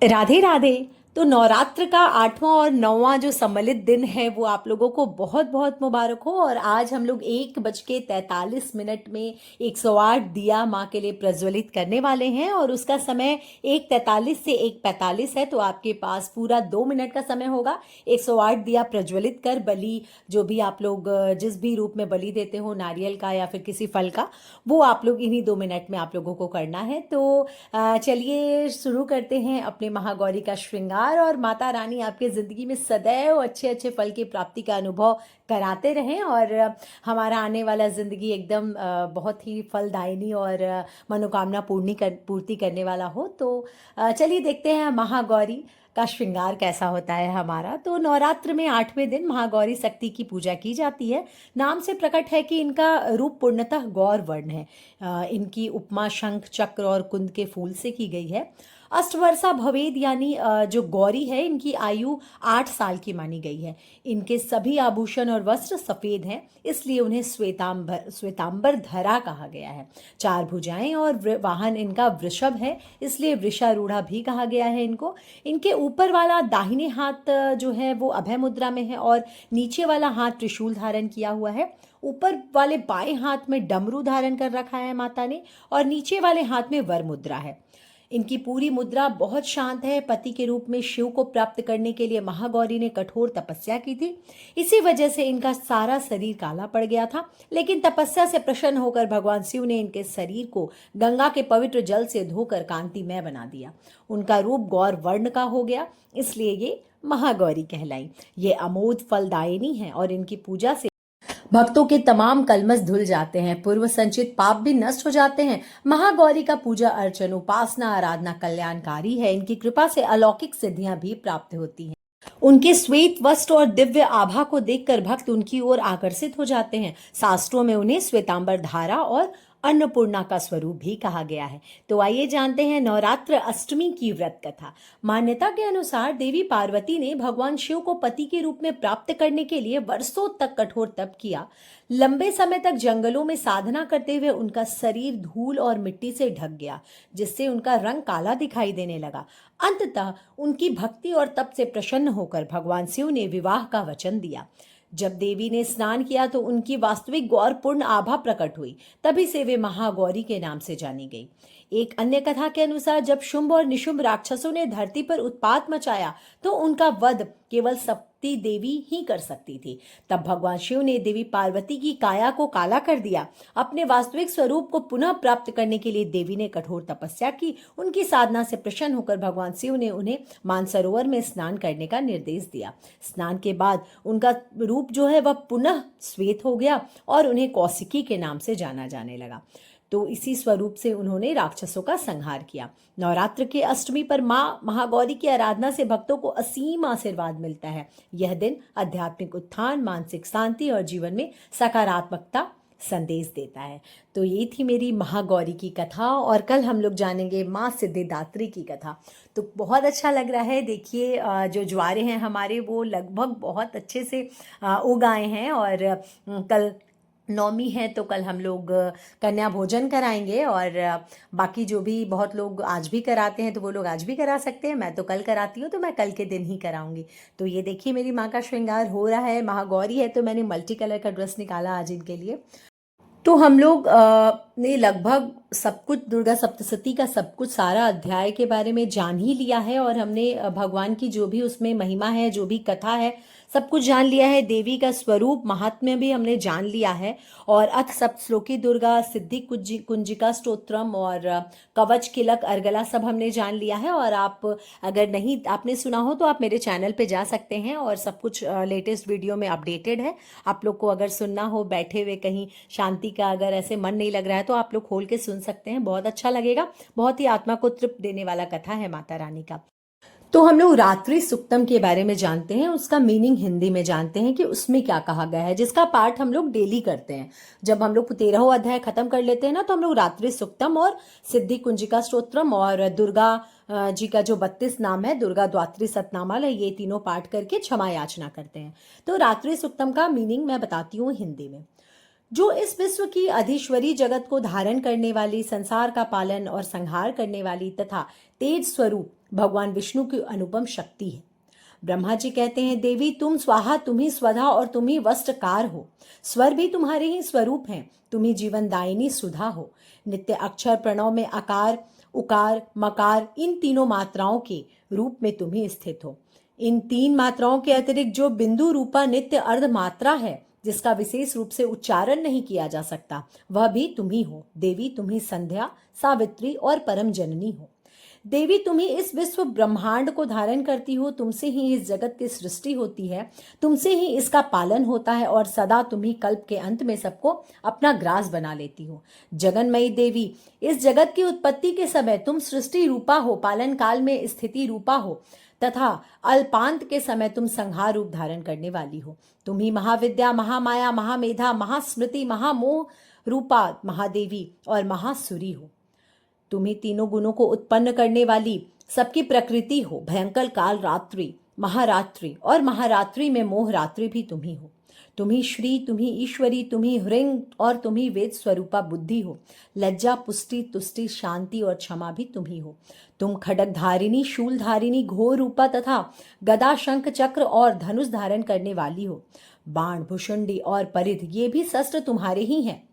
राधे राधे। तो नवरात्र का 8वां और 9वां जो सम्मिलित दिन है वो आप लोगों को बहुत बहुत मुबारक हो। और आज हम लोग 1:43 में 108 दिया माँ के लिए प्रज्वलित करने वाले हैं और उसका समय 1:43 से 1:45 है। तो आपके पास पूरा 2 मिनट का समय होगा 108 दिया प्रज्वलित कर बलि जो भी आप लोग जिस भी रूप में बलि देते हो, नारियल का या फिर किसी फल का, वो आप लोग इन्हीं 2 मिनट में आप लोगों को करना है। तो चलिए शुरू करते हैं अपने महागौरी का श्रृंगार। और माता रानी आपके ज़िंदगी में सदैव अच्छे अच्छे फल की प्राप्ति का अनुभव कराते रहें और हमारा आने वाला ज़िंदगी एकदम बहुत ही फलदायिनी और मनोकामना पूर्ति करने वाला हो। तो चलिए देखते हैं महागौरी का श्रृंगार कैसा होता है हमारा। तो नवरात्र में 8वें दिन महागौरी शक्ति की पूजा की जाती है। नाम से प्रकट है कि इनका रूप पूर्णतः गौर वर्ण है। इनकी उपमा शंख चक्र और कुंद के फूल से की गई है। अष्टवर्षा भवेद यानी जो गौरी है इनकी आयु 8 साल की मानी गई है। इनके सभी आभूषण और वस्त्र सफेद हैं, इसलिए उन्हें श्वेतांबर धरा कहा गया है। 4 भुजाएं और वाहन इनका वृषभ है, इसलिए वृषारूढ़ा भी कहा गया है इनको। इनके ऊपर वाला दाहिने हाथ जो है वो अभय मुद्रा में है और नीचे वाला हाथ त्रिशूल धारण किया हुआ है। ऊपर वाले बाएं हाथ में डमरू धारण कर रखा है माता ने और नीचे वाले हाथ में वर मुद्रा है। इनकी पूरी मुद्रा बहुत शांत है। पति के रूप में शिव को प्राप्त करने के लिए महागौरी ने कठोर तपस्या की थी। इसी वजह से इनका सारा शरीर काला पड़ गया था, लेकिन तपस्या से प्रसन्न होकर भगवान शिव ने इनके शरीर को गंगा के पवित्र जल से धोकर कांतिमय बना दिया। उनका रूप गौर वर्ण का हो गया, इसलिए ये महागौरी कहलाई। ये अमोघ फलदायिनी है और इनकी पूजा से भक्तों के तमाम कलमश धुल जाते हैं, पूर्व संचित पाप भी नष्ट हो जाते हैं। महागौरी का पूजा अर्चन उपासना आराधना कल्याणकारी है। इनकी कृपा से अलौकिक सिद्धियां भी प्राप्त होती हैं। उनके श्वेत वस्त्र और दिव्य आभा को देखकर भक्त उनकी ओर आकर्षित हो जाते हैं। शास्त्रों में उन्हें श्वेतांबर धारा और अन्नपूर्णा का स्वरूप भी कहा गया है। तो आइए जानते हैं नवरात्र अष्टमी की व्रत कथा। मान्यता के अनुसार देवी पार्वती ने भगवान शिव को पति के रूप में प्राप्त करने के लिए वर्षों तक कठोर तप किया। लंबे समय तक जंगलों में साधना करते हुए उनका शरीर धूल और मिट्टी से ढक गया, जिससे उनका रंग काला दिखाई देने लगा। अंततः उनकी भक्ति और तप से प्रसन्न होकर भगवान शिव ने विवाह का वचन दिया। जब देवी ने स्नान किया तो उनकी वास्तविक गौरपूर्ण आभा प्रकट हुई। तभी से वे महागौरी के नाम से जानी गई। एक अन्य कथा के अनुसार जब शुंभ और निशुंभ राक्षसों ने धरती पर उत्पात मचाया तो उनका वध केवल सती देवी ही कर सकती थी। तब भगवान शिव ने देवी पार्वती की काया को काला कर दिया। अपने वास्तविक स्वरूप को पुनः प्राप्त करने के लिए देवी ने कठोर तपस्या की। उनकी साधना से प्रसन्न होकर भगवान शिव ने उन्हें मानसरोवर में स्नान करने का निर्देश दिया। स्नान के बाद उनका रूप जो है वह पुनः श्वेत हो गया और उन्हें कौशिकी के नाम से जाना जाने लगा। तो इसी स्वरूप से उन्होंने राक्षसों का संहार किया। नवरात्र के अष्टमी पर माँ महागौरी की आराधना से भक्तों को असीम आशीर्वाद मिलता है। यह दिन आध्यात्मिक उत्थान, मानसिक शांति और जीवन में सकारात्मकता संदेश देता है। तो ये थी मेरी महागौरी की कथा और कल हम लोग जानेंगे माँ सिद्धिदात्री की कथा। तो बहुत अच्छा लग रहा है। देखिए जो ज्वारे हैं हमारे वो लगभग बहुत अच्छे से उग आए हैं और कल नौमी है तो कल हम लोग कन्या भोजन कराएंगे और बाकी जो भी बहुत लोग आज भी कराते हैं तो वो लोग आज भी करा सकते हैं। मैं तो कल कराती हूँ तो मैं कल के दिन ही कराऊंगी। तो ये देखिए मेरी माँ का श्रृंगार हो रहा है। महागौरी है तो मैंने मल्टी कलर का ड्रेस निकाला आज इनके लिए। तो हम लोग ने लगभग सब कुछ दुर्गा सप्तशती का सब कुछ सारा अध्याय के बारे में जान ही लिया है और हमने भगवान की जो भी उसमें महिमा है, जो भी कथा है, सब कुछ जान लिया है। देवी का स्वरूप महात्म्य भी हमने जान लिया है और अथ सप्तश्लोकी दुर्गा, सिद्धि कुंजिका स्तोत्रम और कवच किलक अर्गला सब हमने जान लिया है। और आप अगर नहीं आपने सुना हो तो आप मेरे चैनल पे जा सकते हैं और सब कुछ लेटेस्ट वीडियो में अपडेटेड है। आप लोग को अगर सुनना हो बैठे हुए कहीं शांति का अगर ऐसे मन नहीं लग रहा है तो आप लोग खोल के सुन सकते हैं, बहुत अच्छा लगेगा। बहुत ही आत्मा को तृप्त देने वाला कथा है माता रानी का। तो हम लोग रात्रि सुक्तम के बारे में जानते हैं, उसका मीनिंग हिंदी में जानते हैं कि उसमें क्या कहा गया है, जिसका पाठ हम लोग डेली करते हैं। जब हम लोग 13वां अध्याय खत्म कर लेते हैं ना तो हम लोग रात्रि सुक्तम और सिद्धि कुंजिका स्तोत्रम और दुर्गा जी का जो 32 नाम है, दुर्गा द्वात्री सतनामाल है, ये तीनों पाठ करके क्षमा याचना करते हैं। तो रात्रि सुक्तम का मीनिंग मैं बताती हूँ हिंदी में। जो इस विश्व की अधीश्वरी, जगत को धारण करने वाली, संसार का पालन और संहार करने वाली तथा तेज स्वरूप भगवान विष्णु की अनुपम शक्ति है। ब्रह्मा जी कहते हैं, देवी तुम स्वाहा, तुम ही स्वधा और तुम ही वस्त्रकार हो। स्वर भी तुम्हारे ही स्वरूप हैं, तुम ही जीवनदायिनी सुधा हो। नित्य अक्षर प्रणव में आकार, उकार, मकार, इन तीनों मात्राओं के रूप में तुम ही स्थित हो। इन तीन मात्राओं के अतिरिक्त जो बिंदु रूपा नित्य अर्ध मात्रा है, जिसका विशेष रूप से उच्चारण नहीं किया जा सकता, वह भी तुम ही हो। देवी तुम ही संध्या, सावित्री और परम जननी हो। देवी तुम ही इस विश्व ब्रह्मांड को धारण करती हो, तुमसे ही इस जगत की सृष्टि होती है, तुमसे ही इसका पालन होता है और सदा तुम ही कल्प के अंत में सबको अपना ग्रास बना लेती हो। जगन्मयी देवी, इस जगत की उत्पत्ति के समय तुम सृष्टि रूपा हो, पालन काल में स्थिति रूपा हो तथा अल्पांत के समय तुम संहार रूप धारण करने वाली हो। तुम ही महाविद्या, महामाया, महामेधा, महास्मृति, महामोह रूपा महादेवी और महासुरी हो। तुम ही तीनों गुणों को उत्पन्न करने वाली सबकी प्रकृति हो। भयंकर काल रात्रि, महारात्रि और महारात्रि में मोह रात्रि भी तुम ही हो। तुम ही श्री, तुम ही ईश्वरी, तुम ही ह्रीं और तुम ही वेद स्वरूपा बुद्धि हो। लज्जा, पुष्टि, तुष्टि, शांति और क्षमा भी तुम ही हो। तुम खड्ग धारिणी, शूल धारिणी, घोर रूपा तथा गदा, शंख, चक्र और धनुष धारण करने वाली हो। बाण, भुषुंडी और परिध, ये भी शस्त्र तुम्हारे ही हैं।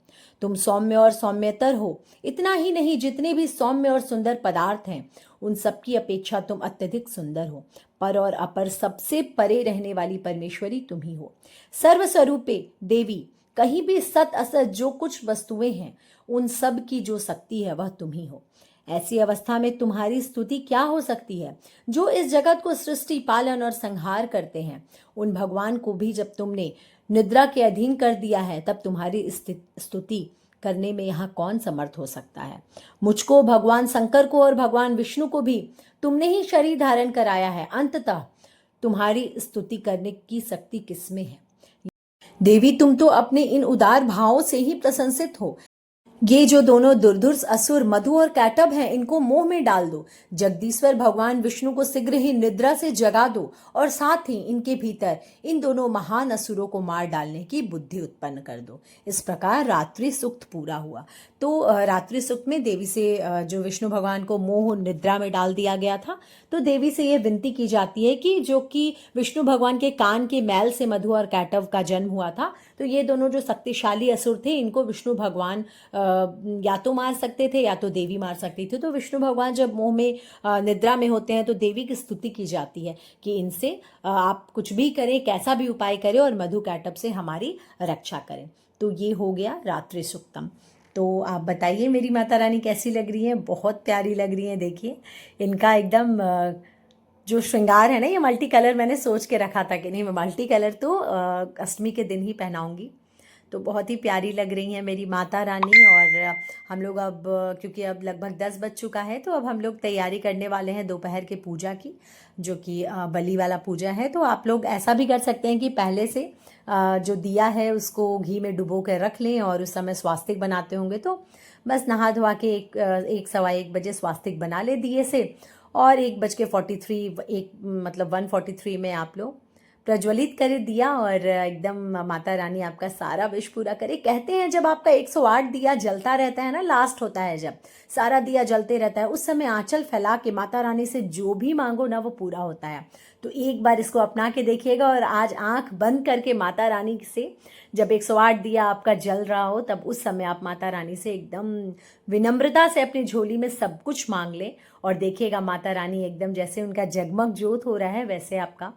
तुम सौम्य और सौम्यतर हो। इतना ही नहीं, जितने भी सौम्य और सुंदर पदार्थ हैं उन सबकी अपेक्षा तुम अत्यधिक सुंदर हो। पर और अपर, सबसे परे रहने वाली परमेश्वरी तुम ही हो। सर्वस्वरूपे देवी, कहीं भी सत असत जो कुछ वस्तुएं हैं उन सब की जो शक्ति है वह तुम ही हो। ऐसी अवस्था में तुम्हारी स्तुति क्या हो सकती है? जो इस जगत को सृष्टि, पालन और संहार करते हैं, उन भगवान को भी जब तुमने निद्रा के अधीन कर दिया है, तब तुम्हारी स्तुति करने में यहाँ कौन समर्थ हो सकता है? मुझको, भगवान शंकर को और भगवान विष्णु को भी तुमने ही शरीर धारण कराया है। अंततः तुम्हारी स्तुति करने की शक्ति किसमें है? देवी तुम तो अपने इन उदार भावों से ही प्रशंसित हो। ये जो दोनों दुर्धर्ष असुर मधु और कैटभ हैं, इनको मोह में डाल दो। जगदीश्वर भगवान विष्णु को शीघ्र ही निद्रा से जगा दो और साथ ही इनके भीतर इन दोनों महान असुरों को मार डालने की बुद्धि उत्पन्न कर दो। इस प्रकार रात्रि सूक्त पूरा हुआ। तो रात्रि सूक्त में देवी से जो विष्णु भगवान को मोह निद्रा में डाल दिया गया था, तो देवी से यह विनती की जाती है कि जो कि विष्णु भगवान के कान के मैल से मधु और कैटभ का जन्म हुआ था, तो ये दोनों जो शक्तिशाली असुर थे, इनको विष्णु भगवान या तो मार सकते थे या तो देवी मार सकती थी। तो विष्णु भगवान जब मोह में निद्रा में होते हैं तो देवी की स्तुति की जाती है कि इनसे आप कुछ भी करें, कैसा भी उपाय करें और मधु कैटभ से हमारी रक्षा करें। तो ये हो गया रात्रि सूक्तम। तो आप बताइए मेरी माता रानी कैसी लग रही हैं? बहुत प्यारी लग रही हैं। देखिए इनका एकदम जो श्रृंगार है ना, ये मल्टी कलर मैंने सोच के रखा था कि नहीं, मैं मल्टी कलर तो अष्टमी के दिन ही पहनाऊंगी। तो बहुत ही प्यारी लग रही हैं मेरी माता रानी। और हम लोग अब, क्योंकि अब लगभग 10 बज चुका है, तो अब हम लोग तैयारी करने वाले हैं दोपहर के पूजा की, जो कि बलि वाला पूजा है। तो आप लोग ऐसा भी कर सकते हैं कि पहले से जो दिया है उसको घी में डुबो कर रख लें, और उस समय स्वास्तिक बनाते होंगे तो बस नहा धोवा के एक सवा एक बजे स्वास्तिक बना ले दिए से, और 1:43 मतलब 1:43 में आप लोग प्रज्वलित करे दिया, और एकदम माता रानी आपका सारा विश पूरा करे। कहते हैं जब आपका 108 दिया जलता रहता है ना, लास्ट होता है जब सारा दिया जलते रहता है, उस समय आंचल फैला के माता रानी से जो भी मांगो ना वो पूरा होता है। तो एक बार इसको अपना के देखिएगा, और आज आंख बंद करके माता रानी से जब 108 दिया आपका जल रहा हो, तब उस समय आप माता रानी से एकदम विनम्रता से अपनी झोली में सब कुछ मांग लें, और देखिएगा माता रानी एकदम जैसे उनका जगमग ज्योत हो रहा है वैसे आपका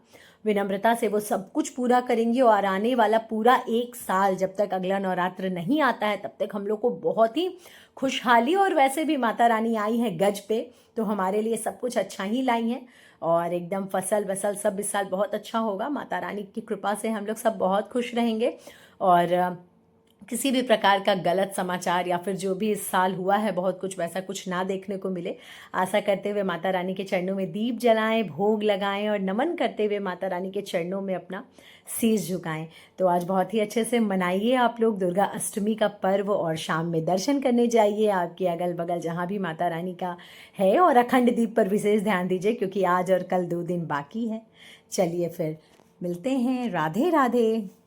विनम्रता से वो सब कुछ पूरा करेंगी। और आने वाला पूरा 1 साल, जब तक अगला नवरात्र नहीं आता है, तब तक हम लोग को बहुत ही खुशहाली, और वैसे भी माता रानी आई है गज पे, तो हमारे लिए सब कुछ अच्छा ही लाई हैं, और एकदम फसल वसल सब इस साल बहुत अच्छा होगा। माता रानी की कृपा से हम लोग सब बहुत खुश रहेंगे, और किसी भी प्रकार का गलत समाचार या फिर जो भी इस साल हुआ है बहुत कुछ, वैसा कुछ ना देखने को मिले। आशा करते हुए माता रानी के चरणों में दीप जलाएं, भोग लगाएं, और नमन करते हुए माता रानी के चरणों में अपना शीश झुकाएं। तो आज बहुत ही अच्छे से मनाइए आप लोग दुर्गा अष्टमी का पर्व, और शाम में दर्शन करने जाइए आपके अगल बगल जहाँ भी माता रानी का है, और अखंड दीप पर विशेष ध्यान दीजिए क्योंकि आज और कल 2 दिन बाकी है। चलिए फिर मिलते हैं। राधे राधे।